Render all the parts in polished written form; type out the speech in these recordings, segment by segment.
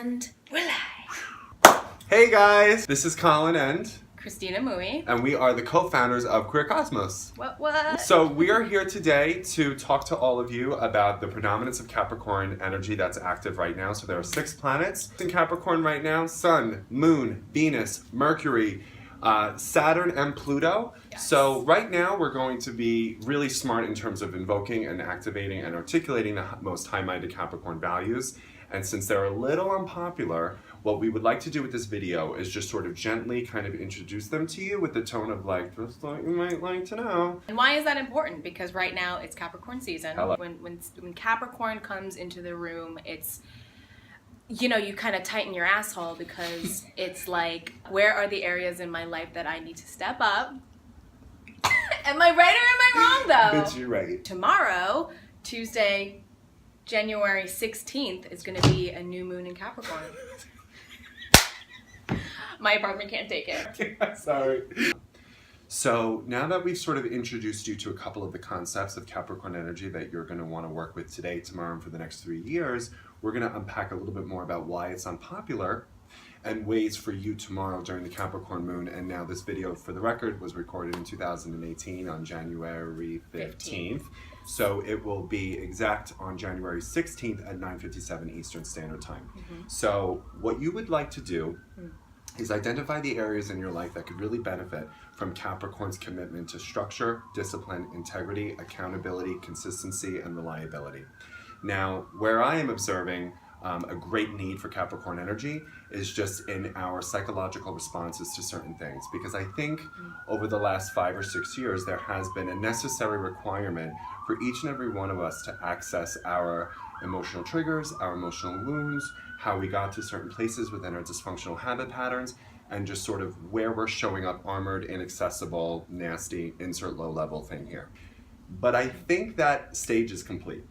And we're live. Hey guys, this is Colin and Christina Mui. And we are the co-founders of QueerCosmos. What? So we are here today to talk to all of you about the predominance of Capricorn energy that's active right now. So there are 6 planets in Capricorn right now: Sun, Moon, Venus, Mercury, Saturn, and Pluto. Yes. So right now we're going to be really smart in terms of invoking and activating and articulating the most high-minded Capricorn values. And since they're a little unpopular, what we would like to do with this video is just sort of gently kind of introduce them to you with the tone of like, just thought you might like to know. And why is that important? Because right now it's Capricorn season. Hello. When Capricorn comes into the room, it's, you know, you kind of tighten your asshole because it's like, where are the areas in my life that I need to step up? Am I right or am I wrong though? Bitch, you're right. Tomorrow, Tuesday, January 16th is going to be a new moon in Capricorn. My apartment can't take it. Sorry. So now that we've sort of introduced you to a couple of the concepts of Capricorn energy that you're going to want to work with today, tomorrow, and for the next 3 years, we're going to unpack a little bit more about why it's unpopular and ways for you tomorrow during the Capricorn moon. And now this video, for the record, was recorded in 2018 on January 15th. So it will be exact on January 16th at 9:57 Eastern Standard Time. So what you would like to do is identify the areas in your life that could really benefit from Capricorn's commitment to structure, discipline, integrity, accountability, consistency, and reliability. Now, where I am observing a great need for Capricorn energy is just in our psychological responses to certain things. Because I think over the last 5 or 6 years, there has been a necessary requirement for each and every one of us to access our emotional triggers, our emotional wounds, how we got to certain places within our dysfunctional habit patterns, and just sort of where we're showing up armored, inaccessible, nasty, insert low level thing here. But I think that stage is complete.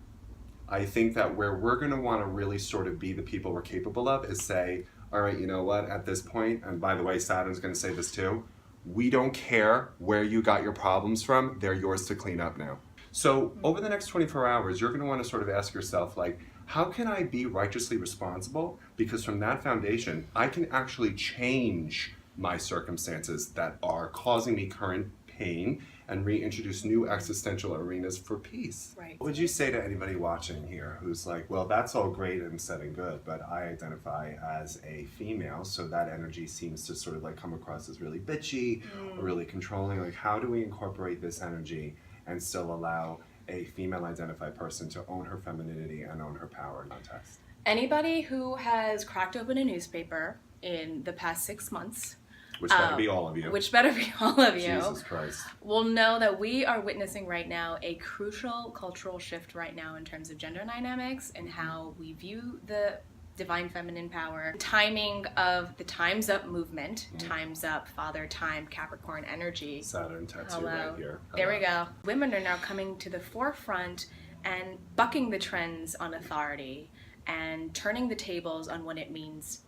I think that where we're going to want to really sort of be the people we're capable of is say, all right, you know what, at this point, and by the way, Saturn's going to say this too, we don't care where you got your problems from, they're yours to clean up now. So over the next 24 hours, you're going to want to sort of ask yourself, like, how can I be righteously responsible? Because from that foundation, I can actually change my circumstances that are causing me current pain and reintroduce new existential arenas for peace. Right. What would you say to anybody watching here who's like, well, that's all great and said and good, but I identify as a female, so that energy seems to sort of like come across as really bitchy or really controlling. Like, how do we incorporate this energy and still allow a female identified person to own her femininity and own her power in context? Anybody who has cracked open a newspaper in the past 6 months, Which better be all of you. Which better be all of you. Jesus Christ. Will know that we are witnessing right now a crucial cultural shift right now in terms of gender dynamics and how we view the divine feminine power. Timing of the Time's Up movement, Time's Up, Father Time, Capricorn energy. Saturn tattoo right here. There we go. Women are now coming to the forefront and bucking the trends on authority and turning the tables on what it means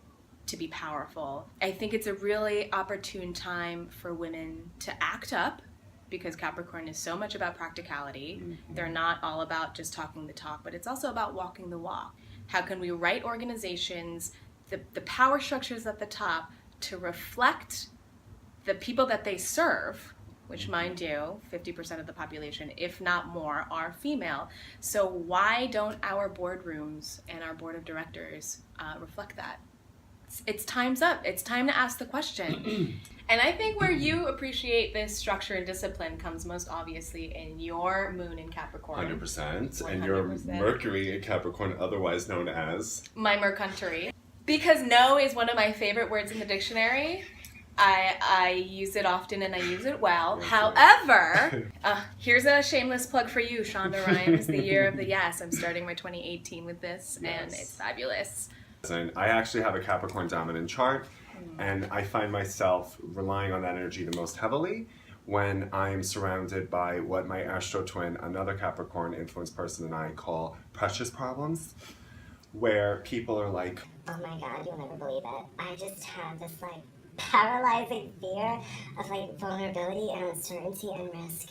to be powerful. I think it's a really opportune time for women to act up because Capricorn is so much about practicality. They're not all about just talking the talk, but it's also about walking the walk. How can we write organizations, the power structures at the top to reflect the people that they serve, which mind you, 50% of the population, if not more, are female. So why don't our boardrooms and our board of directors reflect that? It's time's up. It's time to ask the question. And I think where you appreciate this structure and discipline comes most obviously in your moon in Capricorn. 100%. And your Mercury in Capricorn, otherwise known as? My Mercury. Because no is one of my favorite words in the dictionary. I use it often and I use it well. Yes, However, here's a shameless plug for you, Shonda Rhimes, the year of the yes. I'm starting my 2018 with this, and it's fabulous. And I actually have a Capricorn dominant chart, and I find myself relying on that energy the most heavily when I am surrounded by what my astro twin, another Capricorn influenced person, and I call precious problems, where people are like, oh my god, you'll never believe it. I just have this like paralyzing fear of like vulnerability and uncertainty and risk.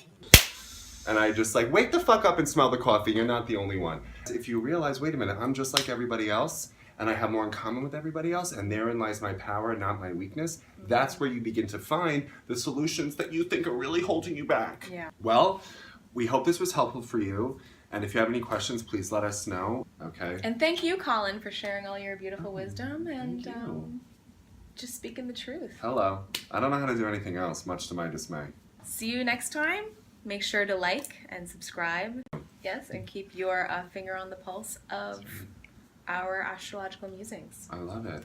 And I just like, wake the fuck up and smell the coffee. You're not the only one. If you realize, wait a minute, I'm just like everybody else, and I have more in common with everybody else, and therein lies my power, not my weakness, that's where you begin to find the solutions that you think are really holding you back. Yeah. Well, we hope this was helpful for you, and if you have any questions, please let us know, okay? And thank you, Colin, for sharing all your beautiful wisdom and thank you. just speaking the truth. Hello. I don't know how to do anything else, much to my dismay. See you next time. Make sure to like and subscribe. Yes, and keep your finger on the pulse of our astrological musings. I love it.